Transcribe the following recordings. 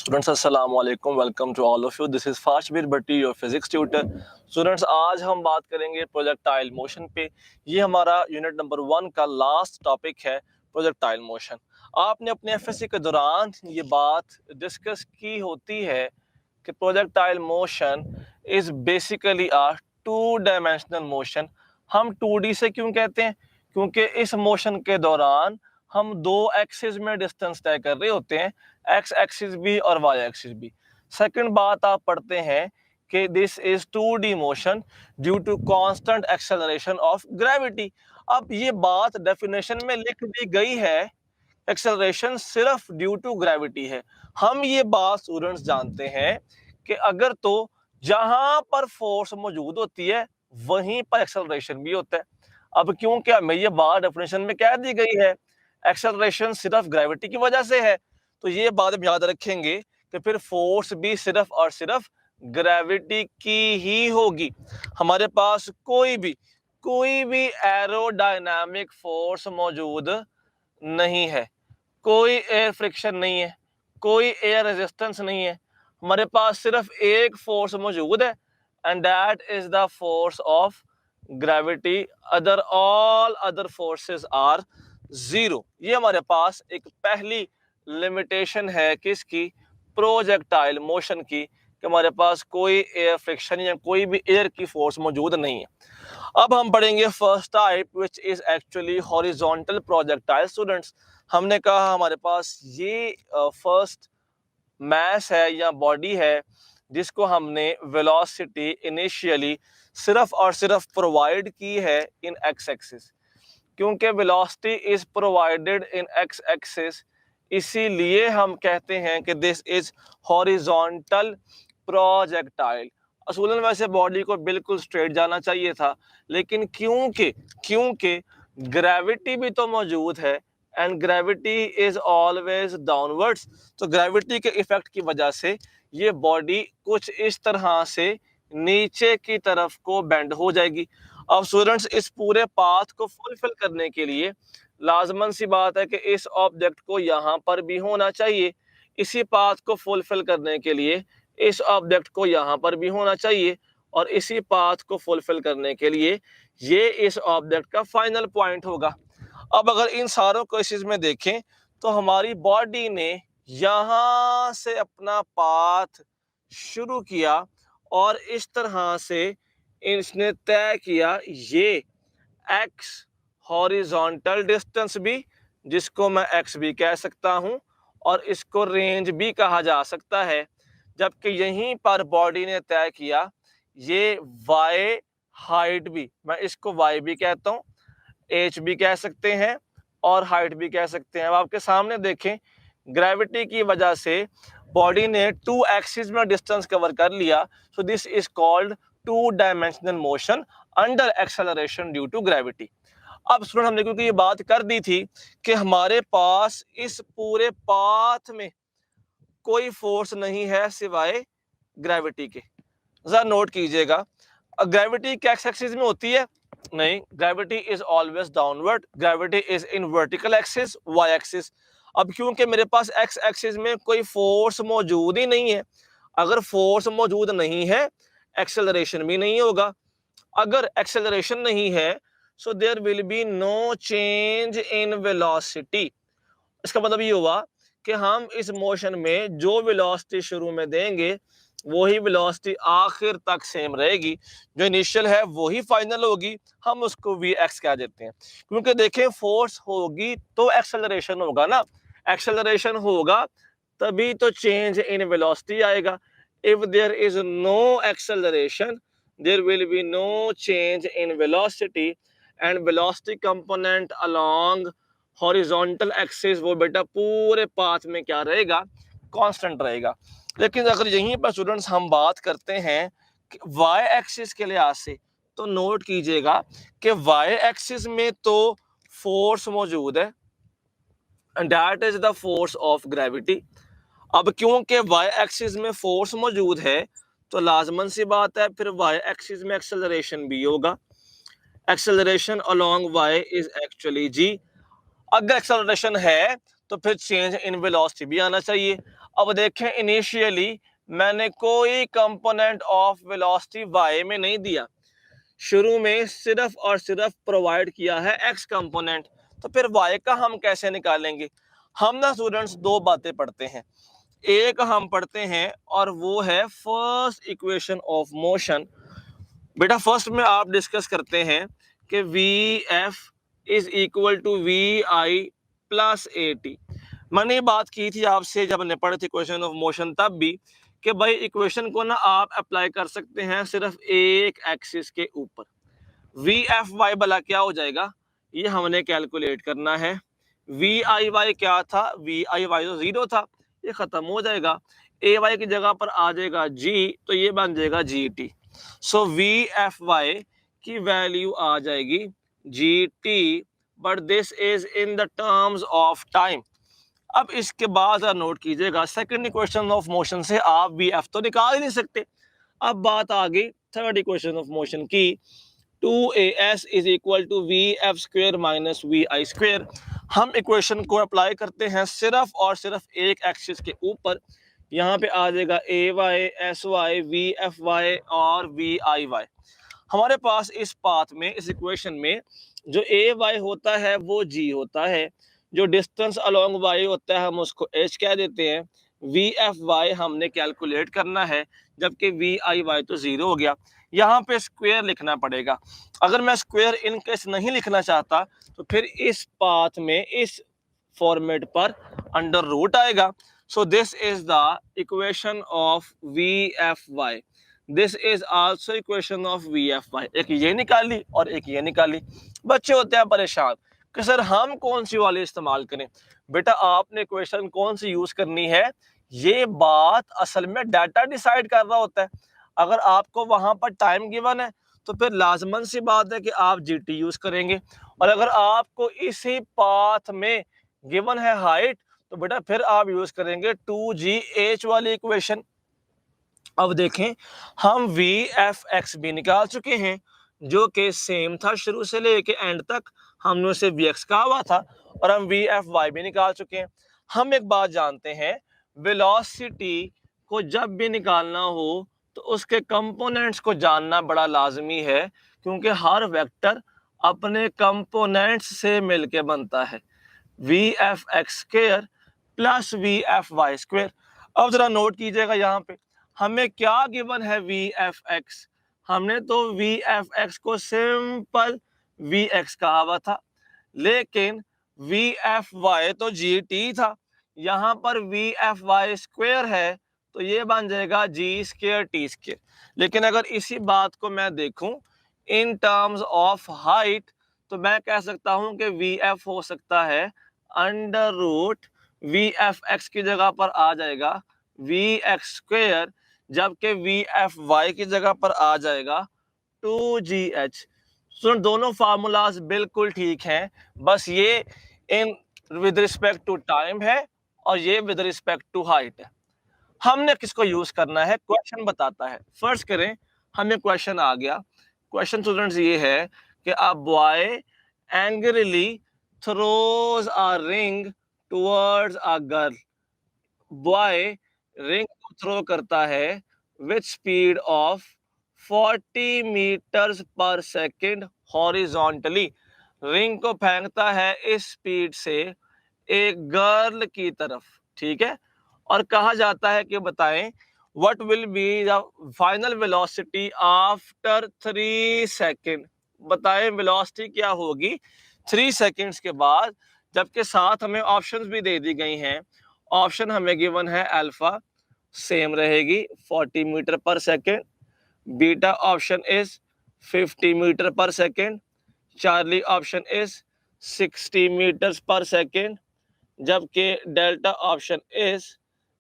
Students अस्सलाम वालेकुम, welcome to all of you. This is Fashbir Bhatti, your physics tutor. Students, आज हम बात करेंगे प्रोजेक्टाइल मोशन पे। ये हमारा यूनिट नंबर 1 का लास्ट टॉपिक है, प्रोजेक्टाइल मोशन। आपने अपने एफएससी के दौरान ये बात डिस्कस की होती है कि projectile motion is basically a to dimensional motion. हम 2D से क्यों कहते हैं? क्योंकि इस मोशन के दौरान हम दो एक्सिस में डिस्टेंस तय कर रहे होते हैं, एक्स एक्सिस भी और वाई एक्सिस भी। सेकंड बात आप पढ़ते हैं कि this is 2D motion due to constant acceleration of gravity. अब ये बात डेफिनेशन में लिख दी गई है, एक्सेलरेशन सिर्फ ड्यू टू ग्रेविटी है। हम ये बात स्टूडेंट्स जानते हैं कि अगर तो जहां पर फोर्स मौजूद होती है वहीं पर एक्सेलरेशन भी होता है। अब क्योंकि हमें ये बात डेफिनेशन में कह दी गई है, एक्सेलरेशन सिर्फ ग्रेविटी की वजह से है, तो ये बात हम याद रखेंगे कि फिर फोर्स भी सिर्फ और सिर्फ ग्रेविटी की ही होगी। हमारे पास कोई भी एरोडायनामिक फोर्स मौजूद नहीं है, कोई एयर फ्रिक्शन नहीं है, कोई एयर रेजिस्टेंस नहीं है। हमारे पास सिर्फ एक फोर्स मौजूद है, and that is the force of gravity. All other forces are zero. ये हमारे पास एक पहली लिमिटेशन है किसकी? प्रोजेक्टाइल मोशन की, कि हमारे पास कोई एयर फ्रिक्शन या कोई भी एयर की फोर्स मौजूद नहीं है। अब हम पढ़ेंगे first type which is actually horizontal projectile. Students, हमने कहा हमारे पास ये फर्स्ट मैस है या बॉडी है जिसको हमने वेलोसिटी इनिशियली सिर्फ और सिर्फ प्रोवाइड की है इन एक्स एक्सिस। क्योंकि velocity is provided in x axis, इसीलिए हम कहते हैं कि दिस इज हॉरिजॉन्टल प्रोजेक्टाइल। असूलन वैसे बॉडी को बिल्कुल स्ट्रेट जाना चाहिए था, लेकिन क्योंकि क्योंकि ग्रेविटी भी तो मौजूद है, and gravity is always downwards, तो ग्रेविटी के इफेक्ट की वजह से ये बॉडी कुछ इस तरह से नीचे की तरफ को बेंड हो जाएगी। अब स्टूडेंट्स, इस पूरे पाथ को फुलफिल करने के लिए लाजमन सी बात है कि इस ऑब्जेक्ट को यहाँ पर भी होना चाहिए, इसी पाथ को फुलफिल करने के लिए इस ऑब्जेक्ट को यहाँ पर भी होना चाहिए, और इसी पाथ को फुलफिल करने के लिए ये इस ऑब्जेक्ट का फाइनल पॉइंट होगा। अब अगर इन सारों केसेस में देखें तो हमारी बॉडी ने यहाँ से अपना पाथ शुरू किया और इस तरह से इसने तय किया ये एक्स हॉरिजॉन्टल डिस्टेंस भी, जिसको मैं एक्स भी कह सकता हूं, और इसको रेंज भी कहा जा सकता है। जबकि यहीं पर बॉडी ने तय किया ये वाई हाइट भी, मैं इसको वाई भी कहता हूं, एच भी कह सकते हैं और हाइट भी कह सकते हैं। अब आपके सामने देखें, ग्रेविटी की वजह से बॉडी ने टू एक्सिस में डिस्टेंस कवर कर लिया, so this is called two dimensional motion under acceleration due to gravity. अब स्टूडेंट, हमने क्योंकि ये बात कर दी थी कि हमारे पास इस पूरे पाथ में कोई फोर्स नहीं है सिवाय ग्रेविटी के। जरा नोट कीजिएगा, ग्रेविटी क्या एक्स एक्सिस में होती है? नहीं, gravity is always downward, gravity is in vertical axis, Y axis. अब क्योंकि मेरे पास एक्स एक्सिस में कोई फोर्स मौजूद ही नहीं है, अगर फोर्स मौजूद नहीं है एक्सेलरेशन भी नहीं होगा। अगर एक्सेलरेशन नहीं है, so there will be no change in velocity. इसका मतलब ये हुआ कि हम इस मोशन में जो वेलोसिटी शुरू में देंगे वही वेलोसिटी आखिर तक सेम रहेगी, जो इनिशियल है वही फाइनल होगी, हम उसको वी एक्स कह देते हैं। क्योंकि देखें, फोर्स होगी तो एक्सेलरेशन होगा ना, एक्सेलरेशन होगा तभी तो चेंज इन वेलोसिटी आएगा। If there is no acceleration, there will be no change in velocity, and velocity component along horizontal axis वो बेटा पूरे पाथ में क्या रहेगा? कांस्टेंट रहेगा। लेकिन अगर यहीं पर स्टूडेंट्स हम बात करते हैं वाई एक्सिस के लिहाज से, तो नोट कीजिएगा कि वाई एक्सिस में तो फोर्स मौजूद है, and that is the force of gravity. अब क्योंकि वाई एक्सिस में फोर्स मौजूद है, तो लाजमन सी बात है फिर वाई एक्सिस में एक्सेलरेशन भी होगा। Acceleration along Y is actually g. अगर एक्सेलरेशन है तो फिर चेंज इन वेलोसिटी भी आना चाहिए। अब देखें इनिशियली मैंने कोई कंपोनेंट ऑफ वेलोसिटी y में नहीं दिया, शुरू में सिर्फ और सिर्फ प्रोवाइड किया है x कंपोनेंट, तो फिर y का हम कैसे निकालेंगे? हम ना स्टूडेंट्स दो बातें पढ़ते हैं, एक हम पढ़ते हैं और वो है फर्स्ट इक्वेशन ऑफ मोशन। बेटा फर्स्ट में आप डिस्कस करते हैं कि V F is equal to V I plus A T. मैंने ये बात की थी आपसे जब हमने पढ़े थे इक्वेशन ऑफ मोशन, तब भी कि भाई इक्वेशन को ना आप अप्लाई कर सकते हैं सिर्फ एक एक्सिस के ऊपर। वी एफ वाई भला क्या हो जाएगा, ये हमने कैलकुलेट करना है। वी आई वाई क्या था, वी आई वाई तो जीरो था, ये खत्म हो जाएगा, ए वाई की जगह पर आ जाएगा जी, तो ये बन जाएगा G T. So V F Y की वैल्यू आ जाएगी G T, but this is in the terms of time. अब इसके बाद नोट कीजिएगा, सेकंड इक्वेशन ऑफ मोशन से आप वी एफ तो निकाल ही नहीं सकते। अब बात आ गई थर्ड इक्वेशन ऑफ मोशन की, 2as is equal to V F square minus V I square. हम इक्वेशन को अप्लाई करते हैं सिर्फ और सिर्फ एक एक्सिस के ऊपर, यहाँ पे आ जाएगा A Y S Y V F Y और वी आई वाई। हमारे पास इस पाथ में, इस इक्वेशन में जो ए वाई होता है वो जी होता है, जो डिस्टेंस अलोंग वाई होता है हम उसको एच कह देते हैं, वी एफ वाई हमने कैलकुलेट करना है, जबकि वी आई वाई तो जीरो हो गया। यहाँ पे स्क्वायर लिखना पड़ेगा। अगर मैं स्क्वायर इन केस नहीं लिखना चाहता तो फिर इस पाथ में इस फॉर्मेट पर अंडर रूट आएगा। So this is the equation of V F Y, this is also equation of V F Y. एक ये निकाली और एक ये निकाली। बच्चे होते हैं परेशान कि सर हम कौन सी वाली इस्तेमाल करें। बेटा आपने इक्वेशन कौन सी यूज करनी है, ये बात असल में डाटा डिसाइड कर रहा होता है। अगर आपको वहां पर टाइम गिवन है तो फिर लाजमन सी बात है कि आप जीटी यूज करेंगे, और अगर आपको इसी पाथ में गिवन है हाइट तो बेटा फिर आप यूज करेंगे 2gh वाली इक्वेशन। अब देखें हम वी एफ एक्स भी निकाल चुके हैं जो कि सेम था शुरू से लेके एंड तक, हमने उसे वी एक्स कहा हुआ था, और हम वी एफ वाई भी निकाल चुके हैं। हम एक बात जानते हैं, वेलोसिटी को जब भी निकालना हो तो उसके कंपोनेंट्स को जानना बड़ा लाजमी है, क्योंकि हर वेक्टर अपने कंपोनेंट्स से मिलके बनता है, V F X square plus V F Y square. अब जरा नोट कीजिएगा, यहाँ पे हमें क्या गिवन है वी एफ एक्स, हमने तो वी एफ एक्स को सिंपल वी एक्स कहा हुआ था, लेकिन वी एफ वाई तो जी टी था, यहाँ पर वी एफ वाई स्क्वायर है तो ये बन जाएगा जी स्क्वायर टी स्क्वायर। लेकिन अगर इसी बात को मैं देखूं इन टर्म्स ऑफ हाइट तो मैं कह सकता हूं कि वी एफ हो सकता है under root V F X की जगह पर आ जाएगा वी एक्स स्क्वायर, जबकि वी एफ वाई की जगह पर आ जाएगा 2gh। सो दोनों फार्मूलाज बिल्कुल ठीक हैं, बस ये in with respect to time है और ये विद रिस्पेक्ट टू हाइट है। हमने किसको यूज करना है, क्वेश्चन बताता है। फर्स्ट करें, हमें क्वेश्चन आ गया। क्वेश्चन स्टूडेंट्स ये है कि a boy angrily throws a ring towards a girl. Boy ring को थ्रो करता है with speed of 40 metres per second horizontally. Ring को फेंकता है इस स्पीड से एक गर्ल की तरफ, ठीक है। और कहा जाता है कि बताएं what will be the final velocity after 3 second. बताएं वेलोसिटी क्या होगी 3 सेकेंड्स के बाद, जबकि साथ हमें ऑप्शंस भी दे दी गई हैं। ऑप्शन हमें गिवन है अल्फा सेम रहेगी 40 metre per second, beta option is 50 metre per second, Charlie option is 60 metres per second, जबकि delta option is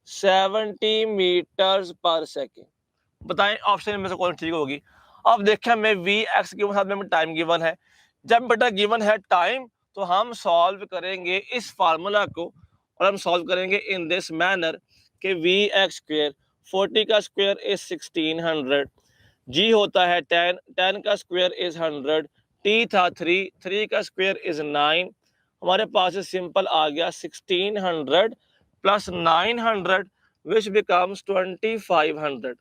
70 metres per second. बताएं ऑप्शन में से कौन ठीक होगी। अब देखें हमें वी एक्स के साथ में टाइम गिवन है, जब बेटा गिवन है टाइम तो हम सॉल्व करेंगे इस फार्मूला को, और हम सॉल्व करेंगे इन दिस मैनर कि वी एक्स स्क्वायर 40 का स्क्वायर इज 1600, जी होता है 10, 10 का स्क्वायर इज 100, टी था 3, 3 का स्क्वायर इज 9, हमारे पास सिंपल आ गया 1600 प्लस 900 which becomes 2500।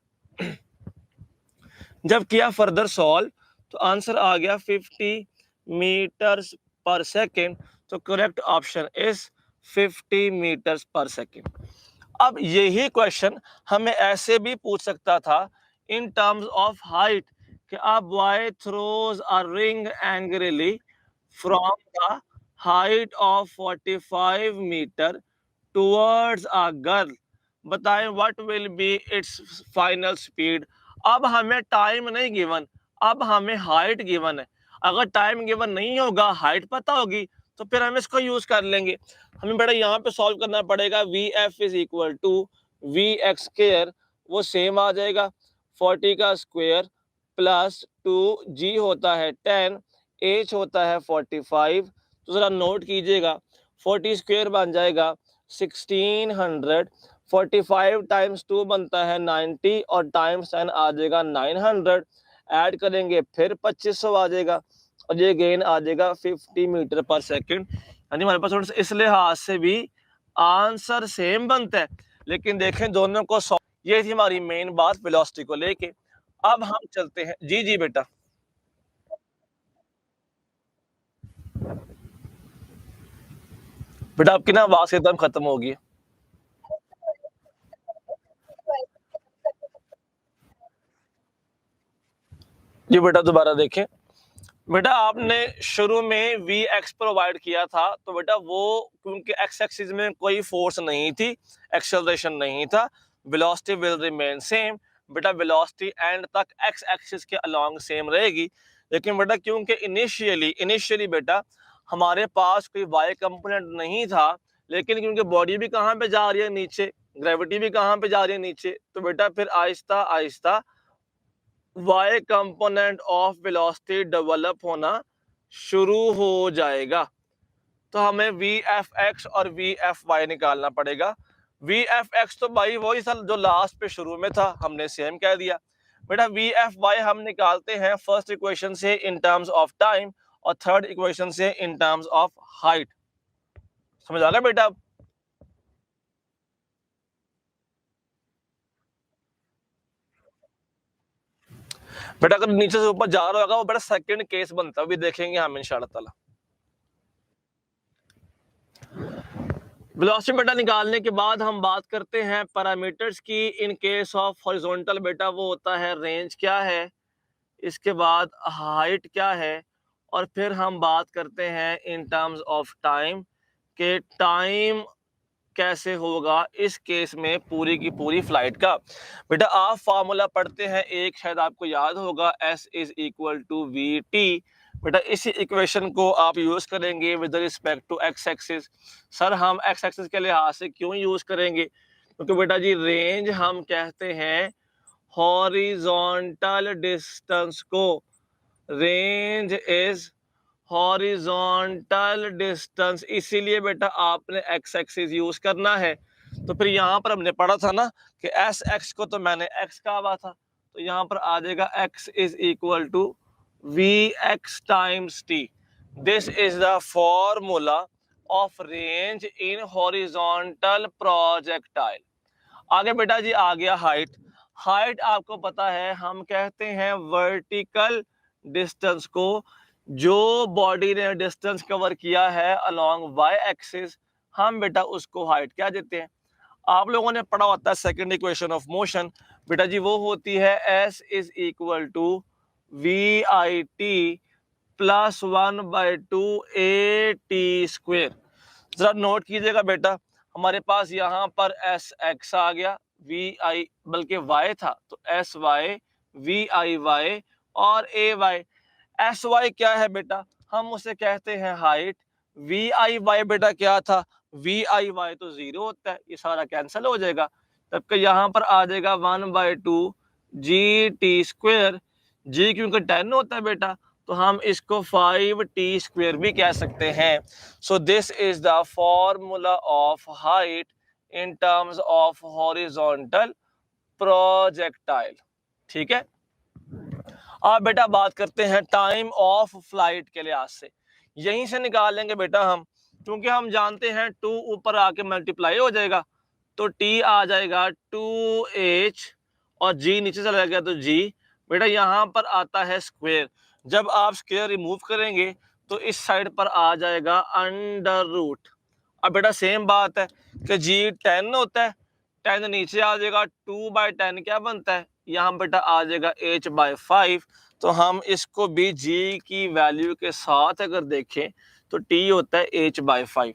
जब किया फर्दर सॉल्व तो आंसर आ गया 50 मीटर्स पर सेकेंड। तो correct option is 50 metres per second. अब यही क्वेश्चन हमें ऐसे भी पूछ सकता था इन टर्म्स ऑफ हाइट कि अब boy throws a ring angrily from the height of 45 metre towards a girl, बताएं what will be its final speed. अब हमें टाइम नहीं गिवन, अब हमें हाइट गिवन है। अगर टाइम गिवन नहीं होगा, हाइट पता होगी, तो फिर हम इसको यूज कर लेंगे। हमें बेटा यहाँ पे सॉल्व करना पड़ेगा। V F is equal to V X square, वो सेम आ जाएगा 40 का स्क्वेयर प्लस 2 जी होता है 10, एच होता है 45। तो जरा नोट कीजिएगा, 40 स्क्वेयर बन जाएगा 1600, 45 टाइम्स 2 बनता है 90 और टाइम्स 10 आ जाएगा 900। ऐड करेंगे फिर 2500 आ जाएगा और ये गेन आ जाएगा 50 मीटर पर सेकंड। यानी हमारे पास थोड़ा सा इस लिहाज से भी आंसर सेम बनता है, लेकिन देखें दोनों को ये थी हमारी मेन बात वेलोसिटी को लेके। अब हम चलते हैं जी जी बेटा। बेटा आपकी ना आवाज एकदम खत्म होगी। जी बेटा दोबारा देखें। बेटा आपने शुरू में वी एक्स प्रोवाइड किया था, तो बेटा वो क्योंकि एक्स एक्सिस में कोई फोर्स नहीं थी, एक्सेलरेशन नहीं था, वेलोसिटी विल रिमेन सेम। बेटा वेलोसिटी एंड तक एक्स एक्सिस के अलोंग सेम रहेगी। लेकिन बेटा क्योंकि इनिशियली इनिशियली बेटा हमारे पास कोई वाई कंपोनेंट नहीं था, लेकिन क्योंकि बॉडी भी कहाँ पे जा रही है नीचे, ग्रेविटी भी कहाँ पे जा रही है नीचे, तो बेटा फिर आहिस्ता आहिस्ता Y component of velocity develop होना शुरू हो जाएगा। तो हमें वी एफ एक्स और वी एफ वाई निकालना पड़ेगा। वी एफ एक्स तो भाई वही था जो लास्ट पे शुरू में था, हमने सेम कह दिया। बेटा वी एफ वाई हम निकालते हैं फर्स्ट इक्वेशन से इन टर्म्स ऑफ टाइम और थर्ड इक्वेशन से इन टर्म्स ऑफ हाइट। समझ आ गया बेटा? बेटा अगर नीचे से ऊपर जा रहा होगा वो बेटा सेकंड केस बनता है, अभी देखेंगे हम इंशाल्लाह ताला। वेलोसिटी बेटा निकालने के बाद हम बात करते हैं पैरामीटर्स की। इन केस ऑफ हॉरिजॉन्टल बेटा वो होता है रेंज क्या है, इसके बाद हाइट क्या है, और फिर हम बात करते हैं इन टर्म्स ऑफ टाइम के टाइम कैसे होगा इस केस में पूरी की पूरी फ्लाइट का। बेटा आप फार्मूला पढ़ते हैं, एक शायद आपको याद होगा, S is equal to V T. बेटा इसी इक्वेशन को आप यूज करेंगे with respect to X axis. Sir हम एक्स एक्सिस के लिहाज से क्यों यूज करेंगे? क्योंकि बेटा जी रेंज हम कहते हैं हॉरिजॉन्टल डिस्टेंस को। रेंज इज हॉरिजॉन्टल डिस्टेंस, इसीलिए बेटा आपने एक्स एक्सिस यूज करना है। तो फिर यहाँ पर हमने पढ़ा था ना कि एस एक्स को तो मैंने एक्स कहा हुआ था, तो यहाँ पर आ जाएगा X is equal to V X times T. This is the formula of range in horizontal projectile. आगे बेटा जी आ गया हाइट। हाइट आपको पता है हम कहते हैं वर्टिकल डिस्टेंस को, जो बॉडी ने डिस्टेंस कवर किया है अलोंग वाई एक्सिस, हम बेटा उसको हाइट क्या देते हैं। आप लोगों ने पढ़ा होता है सेकंड इक्वेशन ऑफ मोशन, बेटा जी वो होती है S is equal to V I T plus 1/2 A T square. जरा नोट कीजिएगा बेटा, हमारे पास यहाँ पर एस एक्स आ गया, वी आई बल्कि वाई था तो S Y, V I Y और ए वाई। एस वाई क्या है बेटा, हम उसे कहते हैं हाइट। वी आई वाई बेटा क्या था, वी आई वाई तो 0 होता है, ये सारा कैंसिल हो जाएगा। तब यहाँ पर आ जाएगा 1/2 जी टी स्क्वेयर। जी क्योंकि 10 होता है बेटा, तो हम इसको 5t स्क्वेयर भी कह सकते हैं। सो this is the formula of height in terms of horizontal projectile. ठीक है, अब बेटा बात करते हैं टाइम ऑफ फ्लाइट के लिहाज से। यहीं से निकाल लेंगे बेटा हम, क्योंकि हम जानते हैं 2 ऊपर आके मल्टीप्लाई हो जाएगा, तो टी आ जाएगा 2h और जी नीचे चला गया तो जी। बेटा यहाँ पर आता है स्क्वायर, जब आप स्क्वायर रिमूव करेंगे तो इस साइड पर आ जाएगा अंडर रूट। अब बेटा सेम बात है कि जी 10 होता है, 10 नीचे आ जाएगा, 2/10 क्या बनता है, यहाँ बेटा आ जाएगा h/5। तो हम इसको भी जी की वैल्यू के साथ अगर देखें तो टी होता है h/5।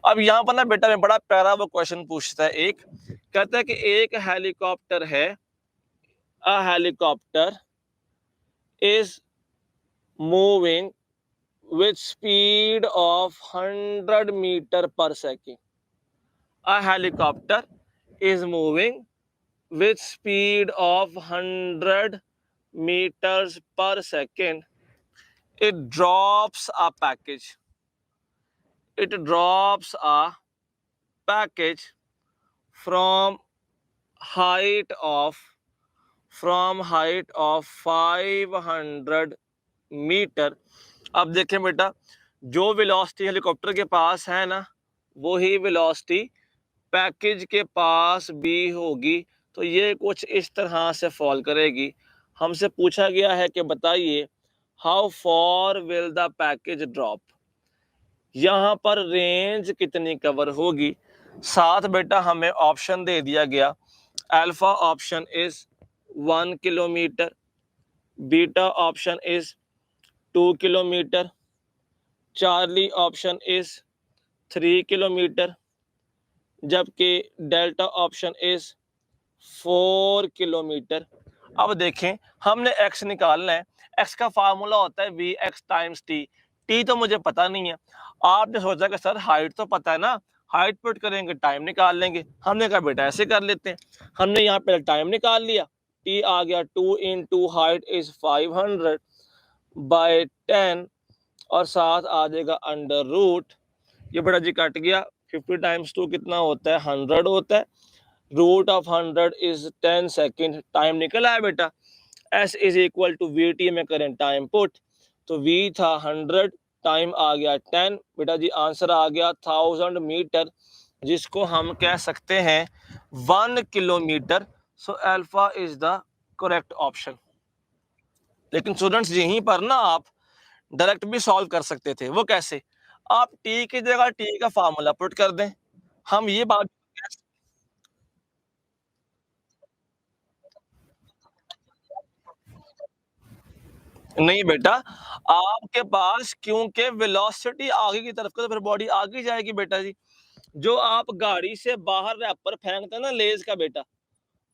अब यहाँ पर ना बेटा में बड़ा प्यारा वो क्वेश्चन पूछता है, एक कहता है कि एक हेलीकॉप्टर है, a helicopter is moving with speed of 100 meter per second. A helicopter is moving with speed of 100 meters per second. It drops a package. It drops a package from height of 500 metre. अब देखें बेटा, जो velocity helicopter के पास है ना, वही velocity package के पास भी होगी। तो ये कुछ इस तरह से फॉल करेगी। हमसे पूछा गया है कि बताइए how for will the package drop, यहाँ पर रेंज कितनी कवर होगी। साथ बेटा हमें ऑप्शन दे दिया गया, alpha option is 1 kilometre, beta option is 2 kilometre, Charlie option is 3 kilometre, जबकि डेल्टा ऑप्शन इज 4 किलोमीटर। अब देखें हमने x निकालना है, x का फार्मूला होता है vx टाइम्स टी। टी तो मुझे पता नहीं है। आपने सोचा कि सर हाइट तो पता है ना, हाइट पुट करेंगे टाइम निकाल लेंगे। हमने कहा बेटा ऐसे कर लेते हैं। हमने यहाँ पे टाइम निकाल लिया, टी आ गया 2 into हाइट इज 500/10 और साथ आ जाएगा अंडर रूट। ये बड़ा जी कट गया, 50 टाइम्स 2 कितना होता है, 100 होता है। Root of 100 is 10 second. Time निकल आया बेटा, s is equal to V T में करें टाइम पुट, तो v था 100, टाइम आ गया 10। बेटा जी आंसर आ गया 1000 मीटर, जिसको हम कह सकते हैं 1 kilometre. So alpha is the correct option. लेकिन स्टूडेंट्स यहीं पर ना आप डायरेक्ट भी सॉल्व कर सकते थे। वो कैसे, आप टी की जगह टी का फार्मूला पुट कर दें। हम ये बात नहीं बेटा, आपके पास क्योंकि वेलोसिटी आगे की तरफ का, तो फिर बॉडी आगे जाएगी बेटा जी। जो आप गाड़ी से बाहर रैपर फेंकते हैं ना लेज का बेटा,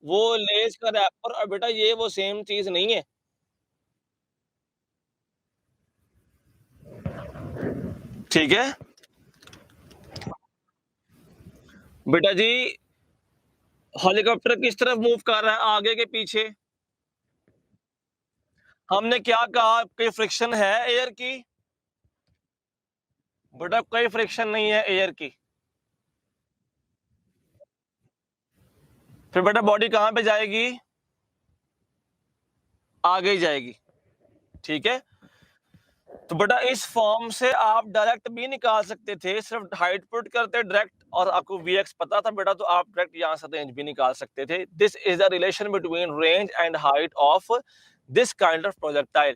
वो लेज का रैपर और बेटा ये वो सेम चीज नहीं है। ठीक है बेटा जी, हेलीकॉप्टर किस तरफ मूव कर रहा है, आगे के पीछे। हमने क्या कहा, कोई फ्रिक्शन है एयर की, बेटा कोई फ्रिक्शन नहीं है एयर की। फिर बेटा बॉडी कहाँ पे जाएगी, आगे ही जाएगी। ठीक है, तो बेटा इस फॉर्म से आप डायरेक्ट भी निकाल सकते थे, सिर्फ हाइट पुट करते डायरेक्ट और आपको vx पता था बेटा, तो आप डायरेक्ट यहाँ से रेंज भी निकाल सकते थे। This is the relation between range and height of this kind of projectile.